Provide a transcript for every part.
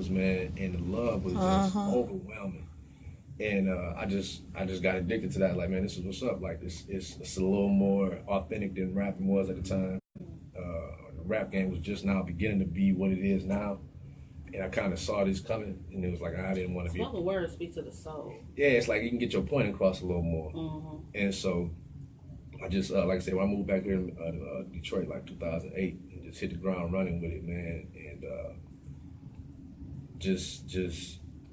numbers, man, and the love was just overwhelming. And I just got addicted to that. Like, man, this is what's up. Like, it's a little more authentic than rapping was at the time. The rap game was just now beginning to be what it is now. And I kind of saw this coming, and it was like I didn't want to be. Spoken words speak to the soul. Yeah, it's like you can get your point across a little more. And so I just, like I said, when I moved back here to Detroit, like 2008, and just hit the ground running with it, man. And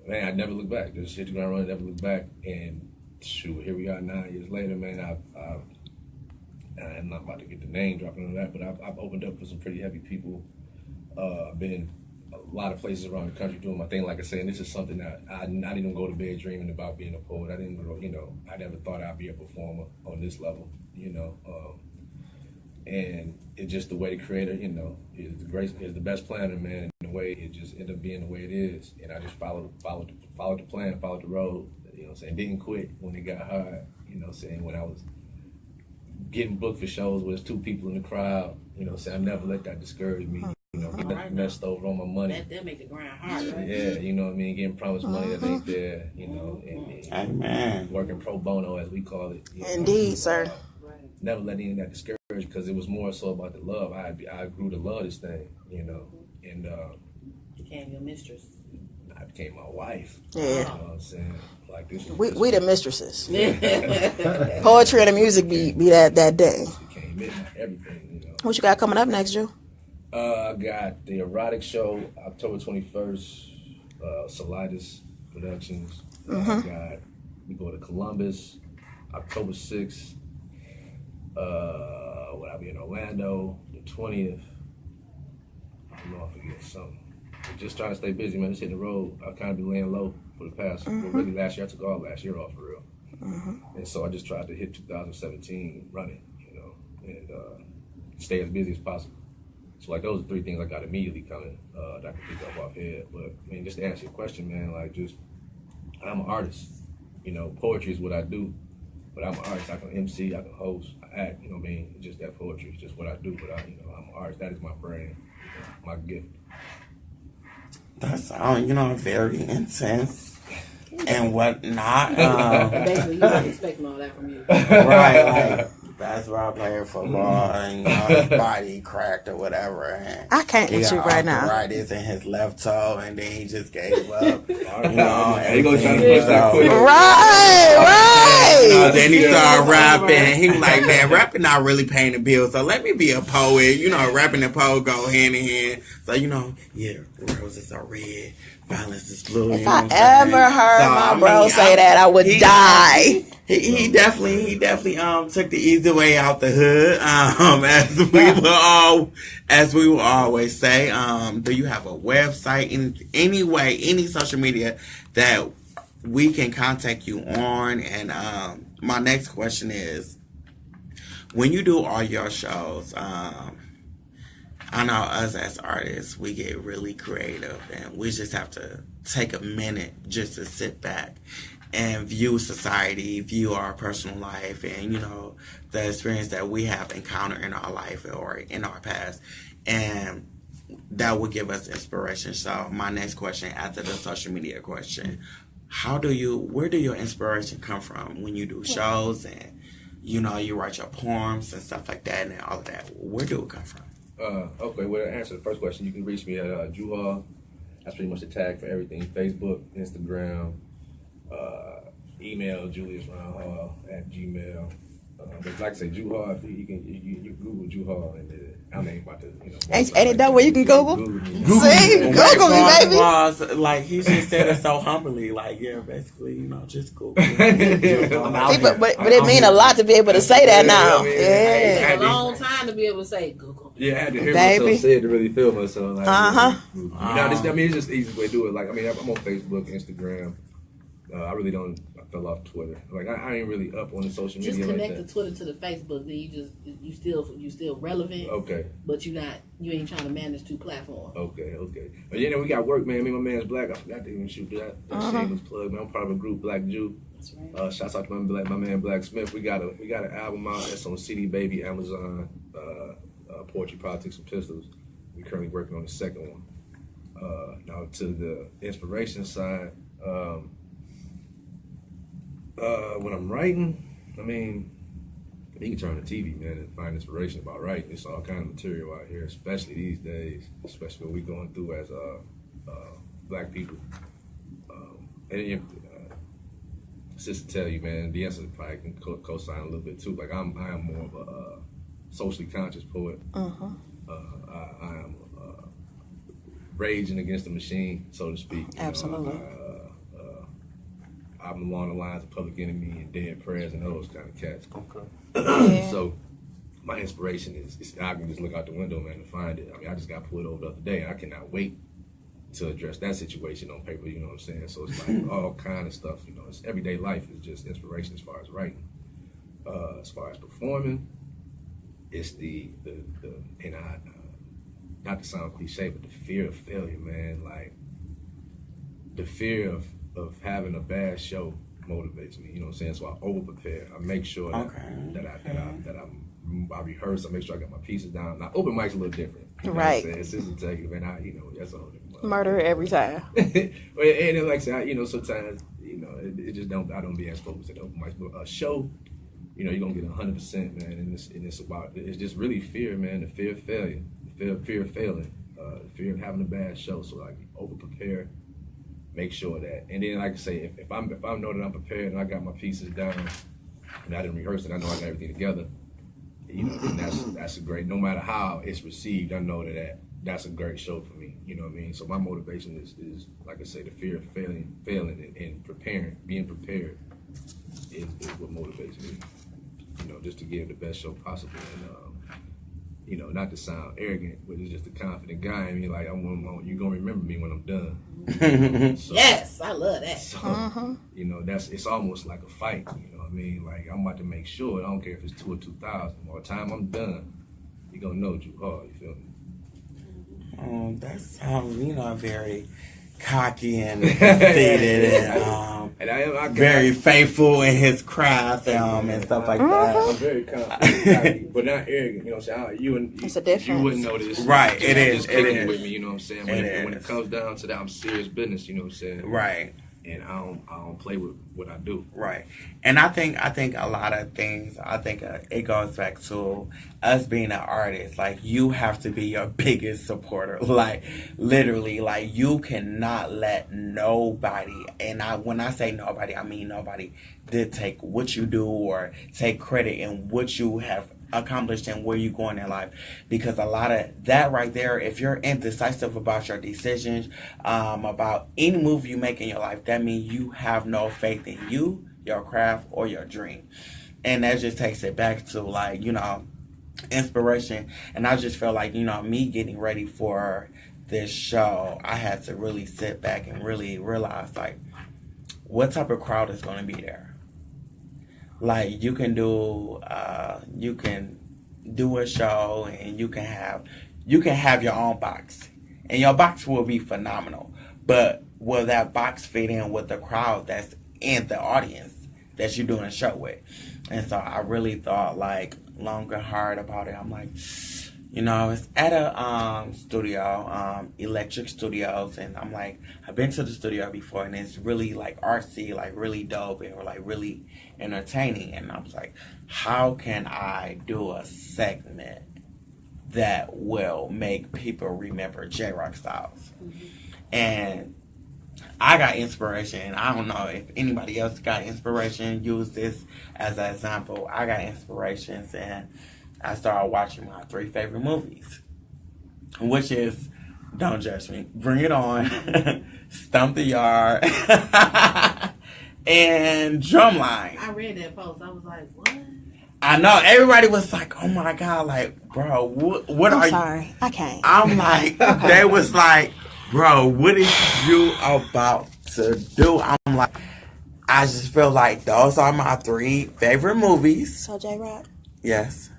man, I never looked back. Just hit the ground running, never looked back. And shoot, here we are 9 years later, man. I'm not about to get the name dropping on that, but I've opened up for some pretty heavy people. I've been a lot of places around the country doing my thing. Like I said, and this is something that I didn't go to bed dreaming about being a poet. I didn't grow, I never thought I'd be a performer on this level, and it's just the way the creator, is the best planner, man. In a way, it just ended up being the way it is. And I just followed the plan, followed the road, didn't quit when it got hard, when I was getting booked for shows where there's 2 people in the crowd, I never let that discourage me. Getting messed over on my money. That make the grind hard, right? Yeah, getting promised money that ain't there, and working pro bono, as we call it. Indeed, sir. Never let any of that discourage, because it was more so about the love. I grew to love this thing, and became your mistress. I became my wife. Yeah. You know what I'm saying? Like this. We the mistresses. Poetry and the music be that day. Became it, everything, What you got coming up next, Joe? I got the erotic show October 21st, Solitis Productions. We go to Columbus, October 6th. I'll be in Orlando, the 20th. I know I forget something. But just trying to stay busy, man. Just hitting the road. I kind of be laying low for the past. Well, really, last year I took all last year off for real. And so I just tried to hit 2017 running, and stay as busy as possible. So like those are 3 things I got immediately coming that I can pick up off head. But I mean, just to answer your question, man, like I'm an artist. Poetry is what I do. But I'm an artist. I can MC, I can host, I act. It's just that poetry. It's just what I do. But I'm an artist. That is my brand, my gift. That's very intense and whatnot. Basically, you weren't expecting all that from you. Right, like basketball player, football, and his body cracked or whatever. And I can't with you right now. Arthritis in his left toe, and then he just gave up. He gonna try to push that quick. Right. Then he started rapping. He was like, "Man, rapping not really paying the bills, so let me be a poet." Rapping and poet go hand in hand. So roses are red, violence is blue. If I ever heard my bro say that, I would die. He definitely took the easy way out the hood. As we will always say. Do you have a website in any way, any social media that we can contact you on? And my next question is, when you do all your shows, I know us as artists, we get really creative, and we just have to take a minute just to sit back and view society, view our personal life, and the experience that we have encountered in our life or in our past, and that will give us inspiration. So my next question, after the social media question, where do your inspiration come from when you do shows and you write your poems and stuff like that and all of that? Where do it come from? Okay, well, to answer the first question, you can reach me at Juhal. That's pretty much the tag for everything: Facebook, Instagram, email juliusronhall@gmail. But like I say, Juhal, you Google Juhal, and I ain't about to, Ain't it that way you can Google? See? Google me, baby. Like, he just said it so humbly, basically, just Google. But it mean a lot to be able to say that now. It took a long time to be able to say Google. Yeah, I had to hear myself say it to really feel myself. Like, it's just the easiest way to do it. Like, I'm on Facebook, Instagram. I really don't. I fell off Twitter. Like, I ain't really up on the social media. Just connect like the Twitter to the Facebook. Then you still relevant. Okay. But you ain't trying to manage 2 platforms. Okay. But we got work, man. Me and my man's Black. I forgot to even shoot that shameless plug, man. I'm part of a group, Black Jew. That's right. Shouts out to my man Black Smith. We got an album out that's on CD Baby, Amazon, Poetry, Politics, and Pistols. We're currently working on the second one. Now to the inspiration side, when I'm writing, I mean, you can turn on the TV, man, and find inspiration about writing. It's all kind of material out here, especially these days, especially what we're going through as black people. Just to tell you, man, D.S. probably can co-sign a little bit too. Like I am more of a socially conscious poet. I am raging against the machine, so to speak. Absolutely. I'm along the lines of Public Enemy and Dead Prayers and those kind of cats. Okay. Yeah. So my inspiration is I can just look out the window, man, and find it. I mean, I just got pulled over the other day, and I cannot wait to address that situation on paper. You know what I'm saying? So it's like all kind of stuff. You know, it's everyday life is just inspiration as far as writing. As far as performing, it's the and I not to sound cliche, but the fear of failure, man. Like the fear of having a bad show motivates me. You know what I'm saying? So I over prepare. I make sure that I rehearse. I make sure I got my pieces down. Now open mic's a little different. You know Right. what I'm saying? It's just integrity, and that's a whole different Murder every time. and then, like I said, sometimes, it just don't. I don't be as focused at open mics, but a show, you're gonna get 100%, man. And it's about. It's just really fear, man. The fear of failure, the fear of failing, the fear of having a bad show. So like over prepare, make sure that, and then like I say, if I know that I'm prepared and I got my pieces down, and I didn't rehearse it, I know I got everything together. And that's a great. No matter how it's received, I know that's a great show for me. You know what I mean? So my motivation is like I say, the fear of failing and preparing, being prepared is what motivates me. Just to give the best show possible. And not to sound arrogant, but it's just a confident guy. I mean, like you're gonna remember me when I'm done. So, Yes, I love that. So, it's almost like a fight. You know what I mean? Like I'm about to make sure. I don't care if it's 2 or 2,000. By the time I'm done, you're gonna know you hard. You feel me? Oh, that sounds, very cocky and conceited and I very faithful in his craft and stuff like that. I'm very confident, but not arrogant. You know what I'm saying? It's a difference. You wouldn't know this. Right, it is. Just kicking with me, you know what I'm saying? When it comes down to that, I'm serious business. You know what I'm saying? Right. And I don't play with what I do. Right. And I think a lot of things, it goes back to us being an artist. Like, you have to be your biggest supporter. Like, literally, like, you cannot let nobody, and when I say nobody, I mean nobody, dictate what you do or take credit in what you have accomplished and where you're going in life, because a lot of that right there, if you're indecisive about your decisions, about any move you make in your life, that means you have no faith in you, your craft, or your dream. And that just takes it back to like, inspiration. And I just feel like, me getting ready for this show, I had to really sit back and really realize like what type of crowd is going to be there. Like you can do a show and you can have your own box, and your box will be phenomenal. But will that box fit in with the crowd that's in the audience that you're doing a show with? And so I really thought like long and hard about it. I'm like, it's at a studio, Electric Studios, and I'm like, I've been to the studio before, and it's really like artsy, like really dope, and like really entertaining. And I was like, how can I do a segment that will make people remember J-Rock Styles? Mm-hmm. And I got inspiration, and I don't know if anybody else got inspiration. Use this as an example. I got inspirations, and I started watching my 3 favorite movies, which is, don't judge me, Bring It On, Stump the Yard, and Drumline. I read that post. I was like, what? I know. Everybody was like, oh my God, like, bro, what are you? I'm sorry. I can't. I'm like, they was like, bro, what is you about to do? I'm like, I just feel like those are my 3 favorite movies. So, J-Rock? Yes.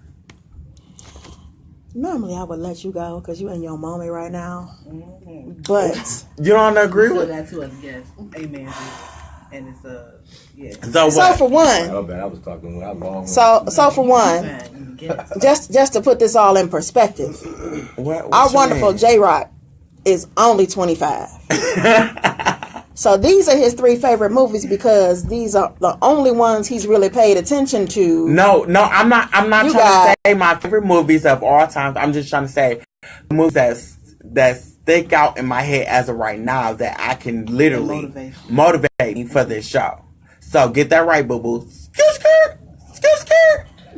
Normally, I would let you go because you're in your moment right now. Mm-hmm. But you don't agree with with that too? Yes. Amen. And it's yeah. So for one, I was talking how long. So for one, just to put this all in perspective, our wonderful J-Rock is only 25. So these are his 3 favorite movies because these are the only ones he's really paid attention to. No, I'm not trying to say my favorite movies of all time. I'm just trying to say movies that stick out in my head as of right now that I can literally motivate me for this show. So get that right, boo boo.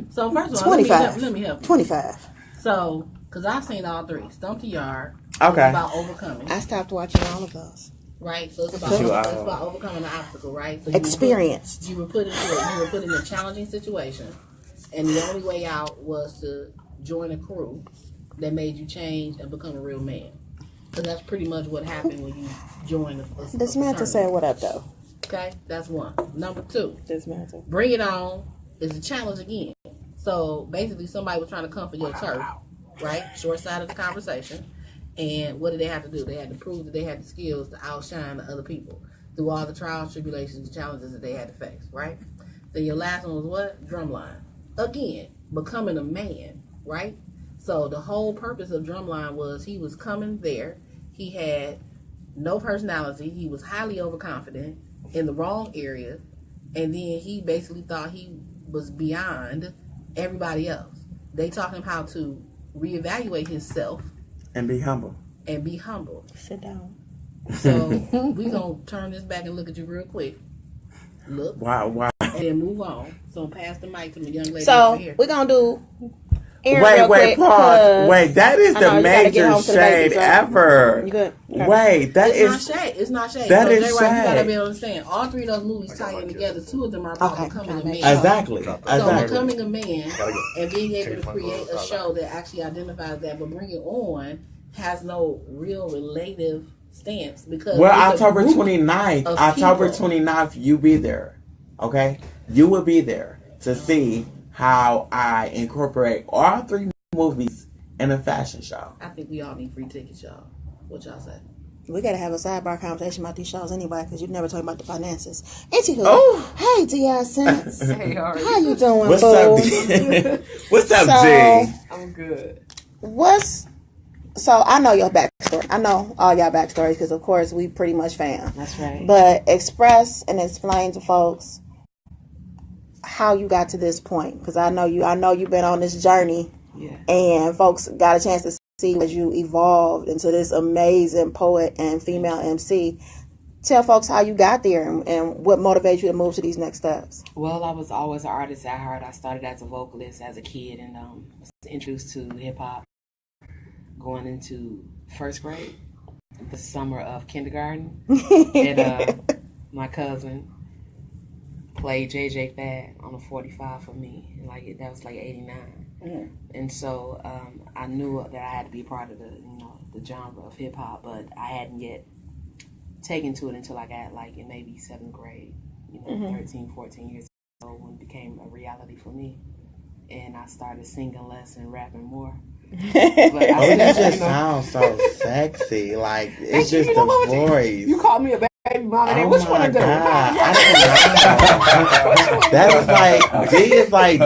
So first of all, 25. let me help you. 25. So, because I've seen all 3. Stomp the Yard. Okay. It's about overcoming. I stopped watching all of those. Right, so it's about overcoming an obstacle, right? So Experienced. You were put in a challenging situation, and the only way out was to join a crew that made you change and become a real man. So that's pretty much what happened when you joined a Dismantle said what up though. Okay, that's 1. Number 2, Dismantle. Bring It On is a challenge again. So basically, somebody was trying to come for your turf, right? Short side of the conversation. And what did they have to do? They had to prove that they had the skills to outshine the other people through all the trials, tribulations, and challenges that they had to face, right? Then your last one was what? Drumline. Again, becoming a man, right? So the whole purpose of Drumline was he was coming there. He had no personality. He was highly overconfident in the wrong area. And then he basically thought he was beyond everybody else. They taught him how to reevaluate himself. And be humble. Sit down. So we gonna turn this back and look at you real quick. Look. Wow. And then move on. So pass the mic to the young lady So over here. we're gonna do. Wait, pause. Wait, that is the major shade ever. You good? Okay. Wait, It's not shade. That so is J-Rock, shade. you gotta be able to understand. All 3 of those movies tie in together. 2 of them are about becoming a man. Exactly. So becoming a man and being able to create a show that actually identifies that, but Bring It On has no real relative stance because October 29th, you be there. Okay? You will be there to see how I incorporate all 3 movies in a fashion show. I think we all need free tickets, y'all. What y'all say? We gotta have a sidebar conversation about these shows anyway, because you never talk about the finances. Anywho, hey D.S.SENSE. Hey, how you doing? What's up, D? What's up, D? I'm good. So I know your backstory. I know all y'all backstories because, of course, we pretty much fam. That's right. But express and explain to folks how you got to this point, because I know you've been on this journey, and folks got a chance to see as you evolved into this amazing poet and female MC. Tell folks how you got there and what motivates you to move to these next steps. Well, I was always an artist at heart. I started as a vocalist as a kid and was introduced to hip hop going into 1st grade, the summer of kindergarten. And my cousin played JJ Fad on a 45 for me. And that was like 89. Mm-hmm. And so I knew that I had to be part of the genre of hip hop, but I hadn't yet taken to it until I got in maybe 7th grade, 13, 14 years old, when it became a reality for me. And I started singing less and rapping more. That just sounds so sexy. It's just the voice. You called me a baby mama. Oh Which one my of them? God. That is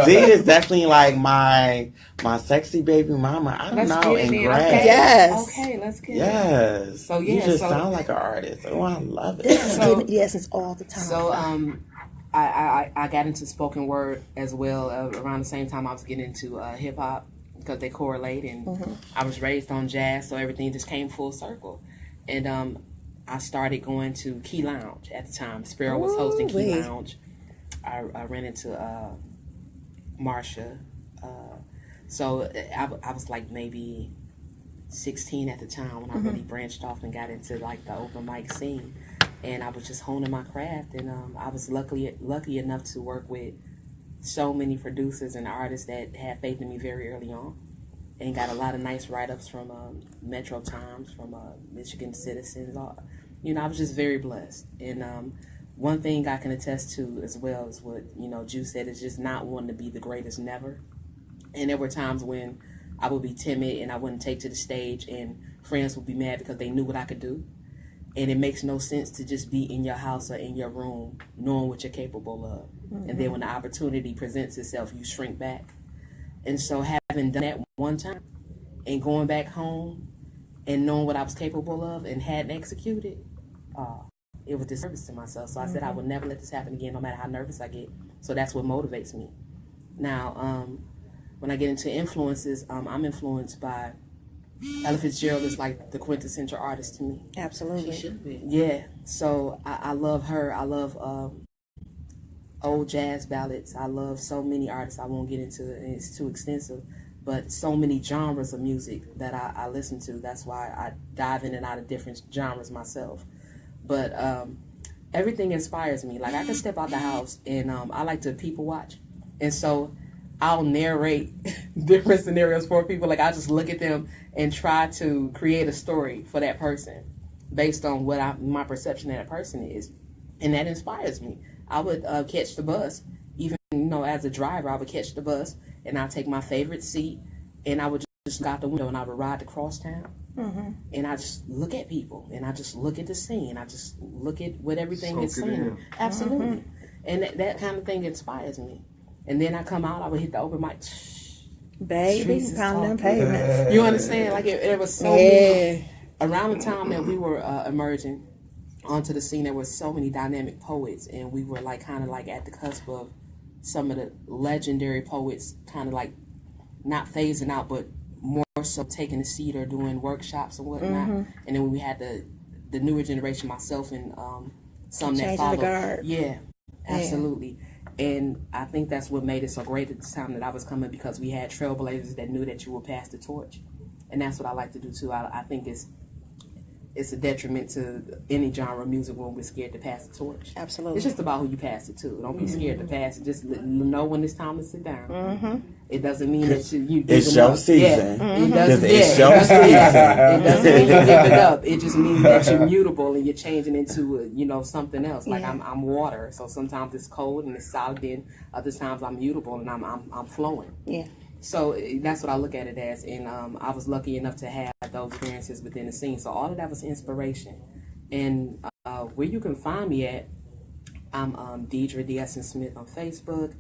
D is definitely my sexy baby mama. I don't know. And great. Okay. Yes. Okay, let's get it. Yes. So you just sound like an artist. Oh, I love it. Yes, it's all the time. So I got into spoken word as well around the same time I was getting into hip hop, because they correlate, and I was raised on jazz, so everything just came full circle. And I started going to Key Lounge at the time. Sparrow was hosting Key Lounge. I ran into Marsha. So I was maybe 16 at the time when I really branched off and got into the open mic scene. And I was just honing my craft, and I was lucky enough to work with so many producers and artists that had faith in me very early on, and got a lot of nice write-ups from Metro Times, from Michigan Citizens. I was just very blessed. And one thing I can attest to as well is what Ju said, is just not wanting to be the greatest never. And there were times when I would be timid and I wouldn't take to the stage, and friends would be mad because they knew what I could do. And it makes no sense to just be in your house or in your room knowing what you're capable of. Mm-hmm. And then when the opportunity presents itself, you shrink back. And so having done that one time and going back home and knowing what I was capable of and hadn't executed, it was disservice to myself. So I said I would never let this happen again, no matter how nervous I get. So that's what motivates me. Now, when I get into influences, I'm influenced by Ella Fitzgerald is like the quintessential artist to me. Absolutely. She should be. Yeah, so I love her. I love old jazz ballads. I love so many artists. I won't get into it, it's too extensive, but so many genres of music that I listen to. That's why I dive in and out of different genres myself. But everything inspires me. Like I can step out the house and I like to people watch. And so I'll narrate different scenarios for people. Like I just look at them and try to create a story for that person based on what my perception of that person is. And that inspires me. I would catch the bus, even as a driver, I would catch the bus and I'd take my favorite seat and I would just look out the window and I would ride across town. And I just look at people and I just look at the scene. I just look at what everything is saying. Absolutely. And that kind of thing inspires me. And then I come out, I would hit the open mic. Baby, pounding pavements. You understand? Like it was so many. Around the time that we were emerging onto the scene, there were so many dynamic poets, and we were kind of at the cusp of some of the legendary poets, kind of not phasing out, but more so taking a seat or doing workshops and whatnot. And then we had the newer generation, myself and some that followed. The guard. Yeah, absolutely. And I think that's what made it so great at the time that I was coming, because we had trailblazers that knew that you would pass the torch. And that's what I like to do too. I think it's a detriment to any genre of music when we're scared to pass the torch. Absolutely. It's just about who you pass it to. Don't be scared to pass it. Just know when it's time to sit down. It doesn't mean that you give it's it your up. season. Yeah. It doesn't, It's your season. It doesn't mean you give it up. It just means that you're mutable and you're changing into something else. Like I'm water, so sometimes it's cold and it's solid. Then other times I'm mutable and I'm flowing. Yeah. So that's what I look at it as, and I was lucky enough to have those experiences within the scene. So all of that was inspiration. And where you can find me at, I'm Deidre D.S.SENSE on Facebook,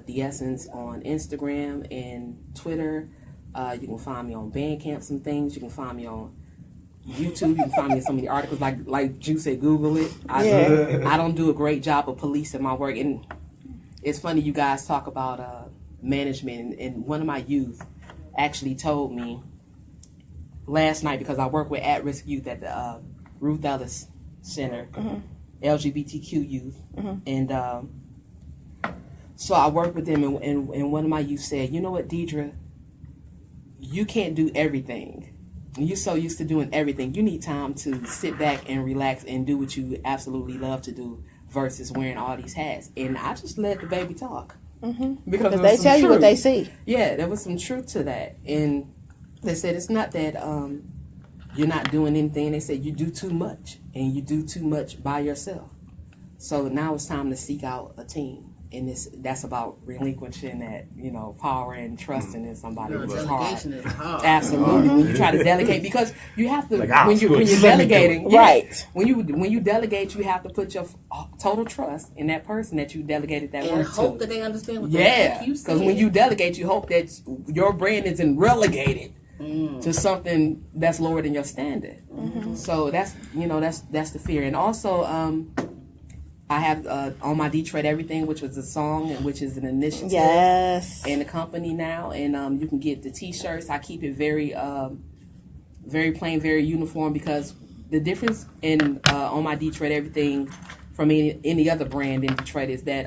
D.S.SENSE on Instagram and Twitter. You can find me on Bandcamp, some things. You can find me on YouTube. You can find me in so many articles. Like Ju said, Google it. I don't do a great job of policing my work. And it's funny you guys talk about management, and one of my youth actually told me last night, because I work with at-risk youth at the Ruth Ellis Center, LGBTQ youth, and so I work with them, and one of my youth said, you know what, Deidre, you can't do everything. You're so used to doing everything. You need time to sit back and relax and do what you absolutely love to do versus wearing all these hats. And I just let the baby talk. Because they tell you what they see. Yeah, there was some truth to that. And they said it's not that you're not doing anything. They said you do too much, and you do too much by yourself. So now it's time to seek out a team. And that's about relinquishing that, power and trusting in somebody, which is hard. Delegation is hard. Absolutely. When you try to delegate, because you have to, Like, when you're delegating, Right. When you delegate, you have to put your total trust in that person that you delegated that And work hope to. that they understand what Yeah, you because when you delegate, you hope that your brand isn't relegated to something that's lower than your standard. So that's the fear. And also, I have on my Detroit Everything, which was a song and which is an initiative. Yes. And a company now, and you can get the T-shirts. I keep it very, very plain, very uniform, because the difference in on my Detroit Everything from any other brand in Detroit is that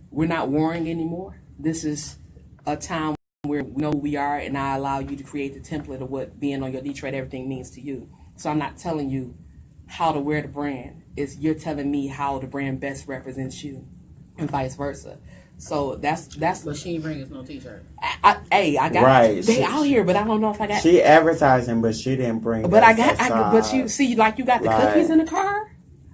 we're not warring anymore. This is a time where we know who we are, and I allow you to create the template of what being on your Detroit Everything means to you. So I'm not telling you how to wear the brand. You're telling me how the brand best represents you, and vice versa. So that's. But she ain't bringing us no T-shirt. I got Right. they out here, but I don't know if I got. She advertising, but she didn't bring. But us but you see, like you got the Right. cookies in the car.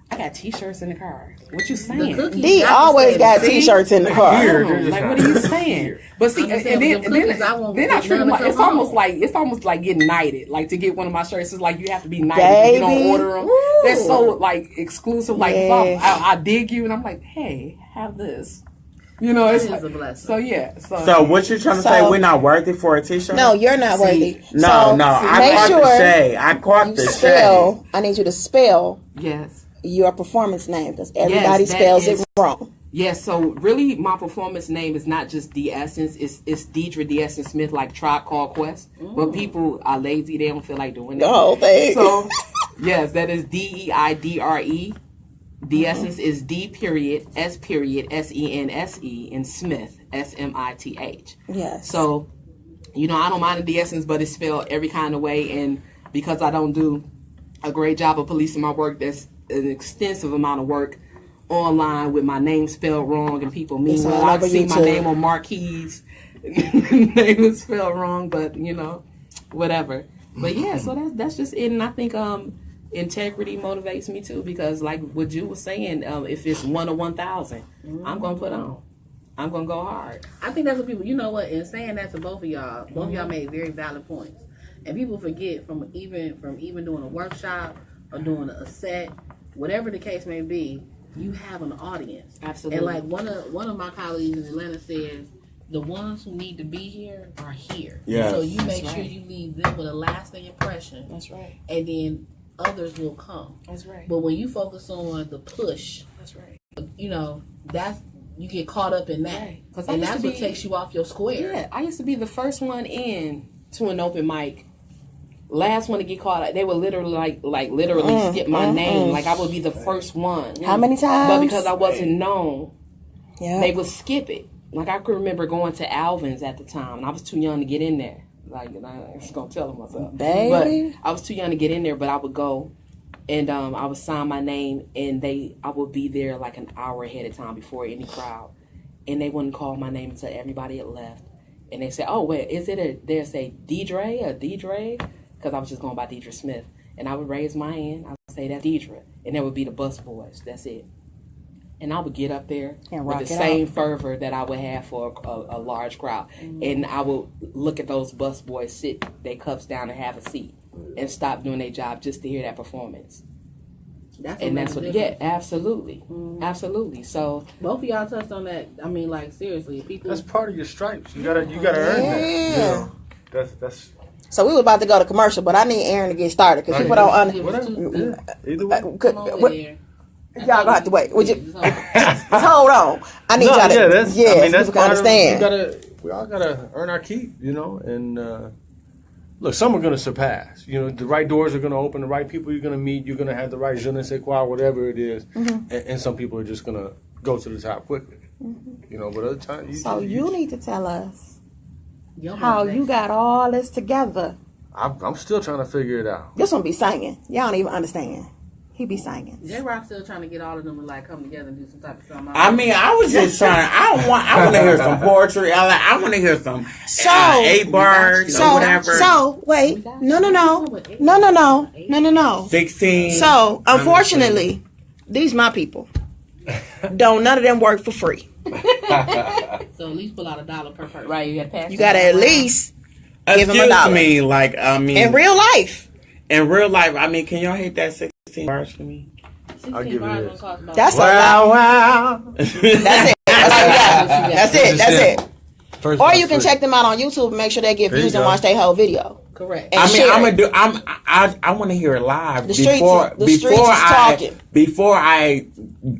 I got T-shirts in the car. What you saying? D always got T-shirts in the car. I don't know. Like, what are you saying? But see, I'm just and saying, then with them cookies, I won't then I get treat none them to like come it's almost like getting knighted. Like, to get one of my shirts, it's like you have to be knighted Baby. if you don't order them. Woo. They're so like exclusive. Like, Yeah. I dig you, and I'm like, hey, have this. You know, it's It is like, a blessing. so yeah. So what you trying to say? We're not worthy for a t-shirt? No, you're not worthy. No, So, no. I make caught sure the shade. I caught you the spell. shade. I need you to spell yes. your performance name because everybody that spells is- it wrong. Yes, so really my performance name is not just D.S.SENSE, it's Deidre D.S.SENSE Smith, like Tribe Called Quest. But people are lazy, they don't feel like doing The it. whole thing. So yes, that is DEIDRE. D.S.SENSE is D period S period SENSE and Smith SMITH. Yes. So, you know, I don't mind the D.S.SENSE, but it's spelled every kind of way, and because I don't do a great job of policing my work, that's an extensive amount of work online with my name spelled wrong and people mean all well. I've over seen my YouTube. name on marquees. Name is spelled wrong, but you know, whatever. But yeah, so that's just it. And I think integrity motivates me too, because like what you was saying, if it's 1 or 1,000, I'm gonna put on. I'm gonna go hard. I think that's what people. You know what? In saying that to both of y'all made very valid points, and people forget from even doing a workshop or doing a set, whatever the case may be. You have an audience. Absolutely. And like one of my colleagues in Atlanta says, the ones who need to be here are here. Yes. So you make That's sure right. you leave them with a lasting impression. That's right. And then others will come. That's right. But when you focus on the push, That's right. you know, that's you get caught up in that. Right. 'Cause I And used that's to what be- takes you off your square. Yeah, I used to be the first one in to an open mic. Last one to get caught. They would literally literally skip my name. Like I would be the first one. How many times? But because I wasn't known, Yeah. they would skip it. Like I could remember going to Alvin's at the time, and I was too young to get in there. Like and I was gonna tell them myself, Baby. but I was too young to get in there. But I would go, and I would sign my name, and I would be there like an hour ahead of time before any crowd, and they wouldn't call my name until everybody had left, and they said, "Oh, wait, is it they say Deidre or Deidre?" Because I was just going by Deidre Smith, and I would raise my hand. I would say that's Deidre, and there would be the bus boys. That's it. And I would get up there And with rock the it same fervor that I would have for a large crowd. And I would look at those bus boys sit their cups down and have a seat and stop doing their job just to hear that performance. That's And makes that's a what, difference. yeah, absolutely. Absolutely. So, Both of y'all touched on that. I mean, like seriously, people. That's part of your stripes. You gotta earn that. You know? That's So we were about to go to commercial, but I need Aaron to get started because people don't It understand. was too- either way. Come on with there. Y'all gonna have to wait. Would you So, just hold on? I need No, y'all to. yeah, that's yeah, I mean that's people can part of, understand. we all gotta earn our keep, you know. And look, some are gonna surpass. You know, the right doors are gonna open, the right people you're gonna meet, you're gonna have the right je ne sais quoi, whatever it is. And some people are just gonna go to the top quickly. You know, but other times So you need to tell us your how motivation. you got all this together. I'm still trying to figure it out. This one be singing. Y'all don't even understand. He be singing. J Rock still trying to get all of them to like come together and do some type of something. I mean, I was just trying. I want to hear some poetry. I want to hear some So- 8 bars or So, whatever. so wait, no. 16. So, unfortunately, these my people. Don't none of them work for free. So at least pull out $1 per person. right, you got to pass. You gotta at least give him Excuse $1. me, like I mean, In real life. in real life, I mean, can y'all hit that 16 bars for me? 16 I'll give you bars this. gonna cost about That's a lot. Wow. That's it. That's all you got. That's it. That's it. First Or one's you can free. check them out on YouTube and make sure they get There you views and go. watch their whole video. correct. And I mean, share I'm it. gonna do. I want to hear it live The streets- before the streets is talking. before I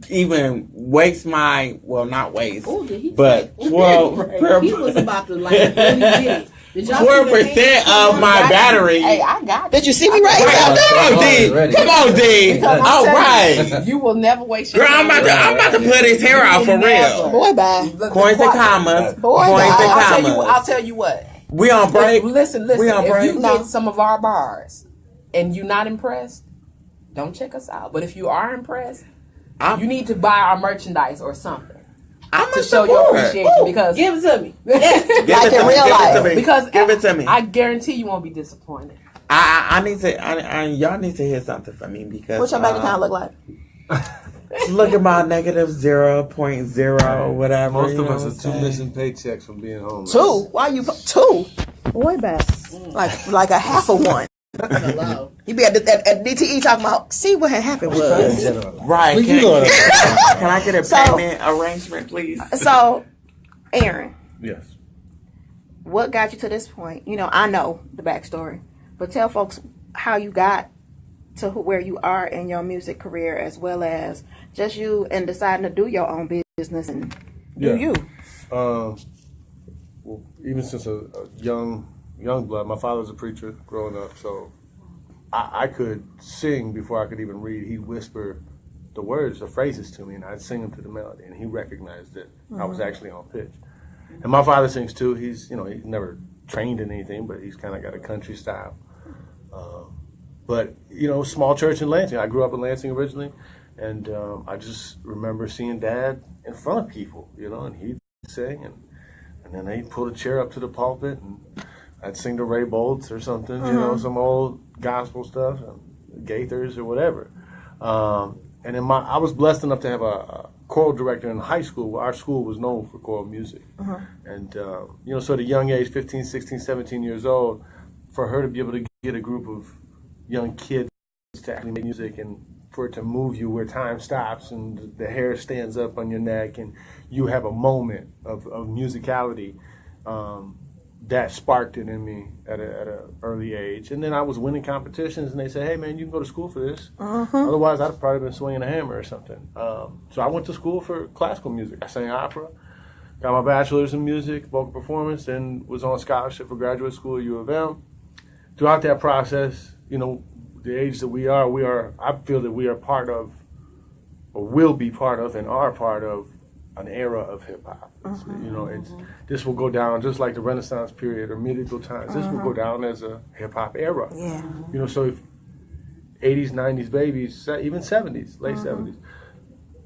even waste my not waste, Ooh, did he but say- 12 He was about to like really get it. Did y'all see the 12% of my battery. Hey, I got Did you see me right Right, there? come on, D. Ready. Come on, D. All right. you will never waste your Girl, I'm about to put his hair out for real. Boy, bye. Points and commas. Boy, Points and I'll commas. tell you what. We on break. Listen. We on If break. you get some of our bars and you're not impressed, don't check us out. But if you are impressed, you need to buy our merchandise or something I'm to a show your support. appreciation. Because Give it to me. Like Give it in to me, real give it life. to me. because Give it to me. I guarantee you won't be disappointed. I need to. Y'all need to hear something from me because. What's your bank account look like? Look at my negative 0.0 whatever. Most you of know us what are I'm two saying? missing paychecks from being homeless. 2. Why you 2? Boy, bye. Like a half of one. Hello. You be at DTE talking about, see what had happened was. Right. Where you going? Can I get a payment arrangement, please? So, Aaron, Yes. what got you to this point? You know, I know the backstory, but tell folks how you got to where you are in your music career, as well as just you and deciding to do your own business and do you. Well, even since a young blood, my father was a preacher growing up, so I could sing before I could even read. He'd whisper the words, the phrases to me, and I'd sing them to the melody, and he recognized that I was actually on pitch. And my father sings too. He's he's never trained in anything, but he's kind of got a country style. But small church in Lansing. I grew up in Lansing originally, and I just remember seeing Dad in front of people, and he'd sing, and then they'd pull a chair up to the pulpit, and I'd sing to Ray Boltz or something, some old gospel stuff, Gaithers or whatever. And then I was blessed enough to have a choral director in high school. Our school was known for choral music. And, so at a young age, 15, 16, 17 years old, for her to be able to get a group of young kids to actually make music and for it to move you where time stops and the hair stands up on your neck and you have a moment of musicality, that sparked it in me at an early age. And then I was winning competitions, and they said, hey, man, you can go to school for this. Otherwise, I'd have probably been swinging a hammer or something. So I went to school for classical music. I sang opera, got my bachelor's in music, vocal performance, and was on scholarship for graduate school at U of M. Throughout that process, the age that we are, I feel that we are part of, or will be part of, and are part of an era of hip hop. This will go down just like the Renaissance period or medieval times. This will go down as a hip hop era. Yeah. So if 80s, 90s babies, even 70s, late 70s,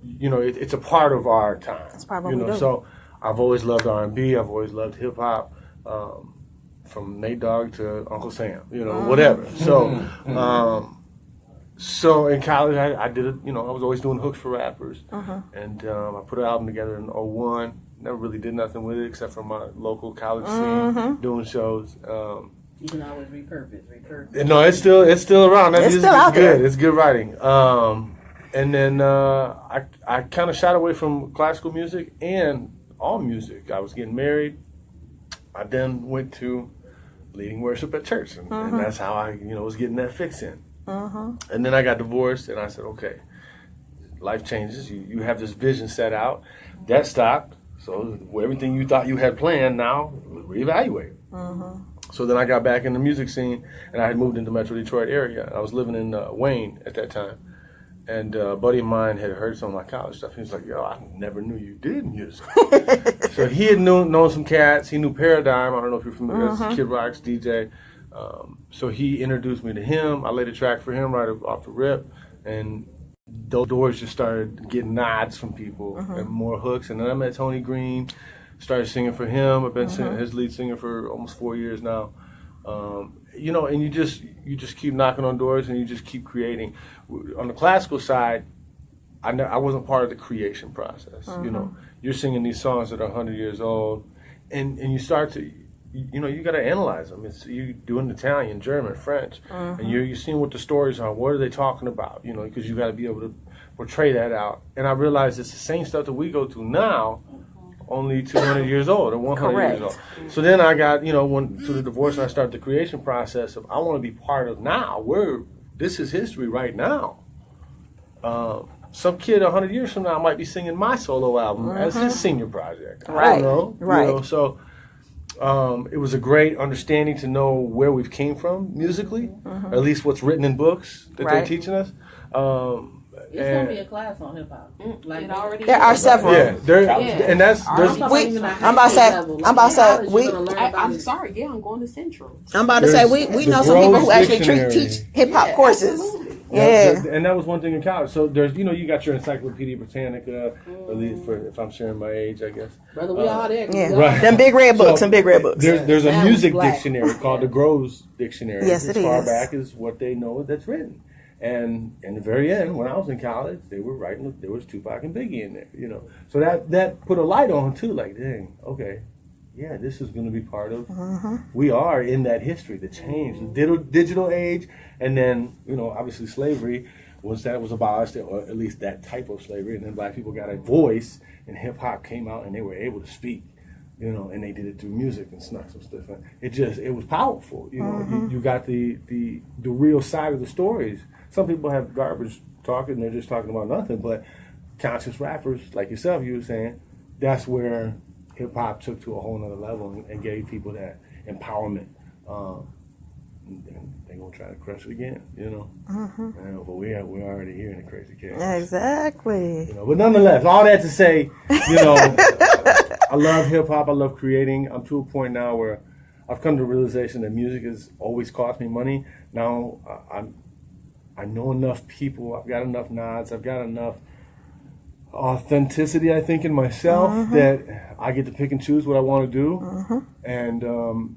it's a part of our time. That's probably what we do. So I've always loved R&B. I've always loved hip hop. From Nate Dogg to Uncle Sam, whatever. So in college, I did it. I was always doing hooks for rappers, and I put an album together in '01. Never really did nothing with it except for my local college scene, doing shows. You can always repurpose. No, it's still around. It's still out good. there. It's good writing. And then I kind of shied away from classical music and all music. I was getting married. I then went to leading worship at church, and that's how I was getting that fix in. And then I got divorced, and I said, okay, life changes. You have this vision set out. That stopped. So everything you thought you had planned, now reevaluate. So then I got back in the music scene, and I had moved into Metro Detroit area. I was living in Wayne at that time. And a buddy of mine had heard some of my college stuff. He was like, yo, I never knew you did music. So he had known some cats. He knew Paradigm. I don't know if you're familiar. That's Kid Rock's DJ. So he introduced me to him. I laid a track for him right off the rip. And those doors just started getting nods from people and more hooks. And then I met Tony Green, started singing for him. I've been his lead singer for almost 4 years now. And you just keep knocking on doors and you just keep creating. On the classical side, I wasn't part of the creation process. You're singing these songs that are 100 years old, and you start to, you got to analyze them. It's you doing Italian, German, French, and you're seeing what the stories are. What are they talking about? Because you got to be able to portray that out. And I realized it's the same stuff that we go through now, only 200 years old or 100 years old. So then I got, went through the divorce and I started the creation process of I want to be part of now. This is history right now. Some kid 100 years from now might be singing my solo album as his senior project. I don't know. Right. So it was a great understanding to know where we've came from musically, or at least what's written in books that they're teaching us. It's gonna be a class on hip hop. Like It already There are several. And that's there's I'm about to say I'm sorry. Yeah, I'm going to Central. I'm about to say we know some people who actually teach hip hop courses. Yeah. And that was one thing in college. So there's, you got your Encyclopedia Britannica, at least for if I'm sharing my age, I guess. Brother, we all there. Yeah. Right. Them big red books, some big red books. There's a That music was black. dictionary called the Groves Dictionary. Yes, as it far is. back as what they know that's written. And in the very end, when I was in college, they were writing, there was Tupac and Biggie in there, So that put a light on too, like, dang, okay, yeah, this is going to be part of. We are in that history, the change, the digital age, and then obviously slavery. Once that was abolished, or at least that type of slavery, and then black people got a voice, and hip hop came out, and they were able to speak, and they did it through music and stuff. It was powerful. You got the real side of the stories. Some people have garbage talking; they're just talking about nothing. But conscious rappers like yourself, you were saying, that's where hip hop took to a whole nother level and gave people that empowerment. And they're gonna try to crush it again, but we're already here in the crazy chaos. Exactly. But nonetheless, all that to say, I love hip hop. I love creating. I'm to a point now where I've come to the realization that music has always cost me money. Now I know enough people. I've got enough nods. I've got enough authenticity, I think, in myself that I get to pick and choose what I want to do. And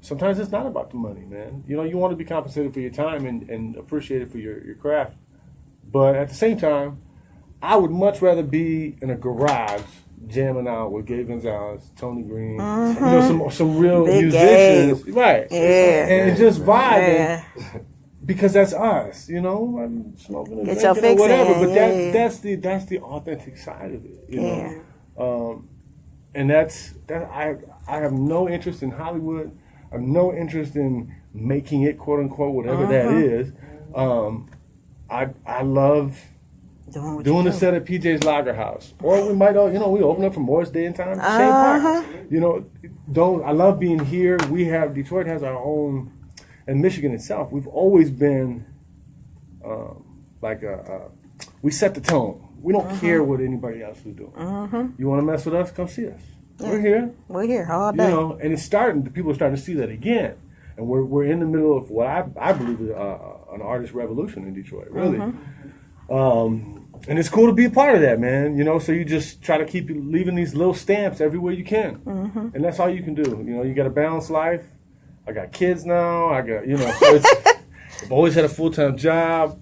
sometimes it's not about the money, man. You want to be compensated for your time and appreciated for your craft. But at the same time, I would much rather be in a garage jamming out with Gabe Gonzalez, Tony Green, some real Big musicians, Gabe. right? Yeah. And just vibing. Yeah. Because that's us, I'm smoking and Get your drinking or fix whatever. in, But yeah. that's the authentic side of it, Yeah. And I have no interest in Hollywood. I have no interest in making it, quote unquote, whatever that is. I love doing the set at PJ's Lager House, or we might, we open up for Morris Day and Time, Shane Park. I love being here. Detroit has our own. And Michigan itself, we've always been we set the tone. We don't care what anybody else is doing. You want to mess with us? Come see us. Yeah. We're here. We're here all day. And it's starting. People are starting to see that again. And we're in the middle of what I believe is an artist revolution in Detroit, really. And it's cool to be a part of that, man. So you just try to keep leaving these little stamps everywhere you can. And that's all you can do. You got a balanced life. I got kids now. I got, so I've always had a full-time job,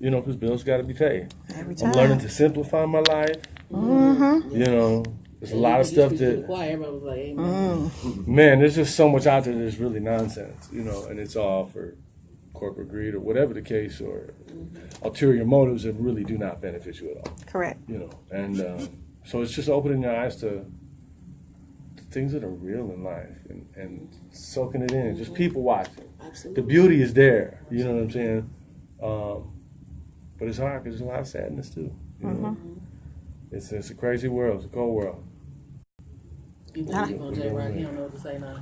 because bills got to be paid. Every time. I'm learning to simplify my life. There's a lot of stuff that, Everybody was like, amen. man, there's just so much out there that's really nonsense, and it's all for corporate greed or whatever the case, or ulterior motives that really do not benefit you at all. Correct. And so it's just opening your eyes to things that are real in life and soaking it in, just people watching. Absolutely. The beauty is there, you know what I'm saying? But it's hard because there's a lot of sadness too. It's a crazy world. It's a cold world. You think you're going to Jay right? He don't know what to say now.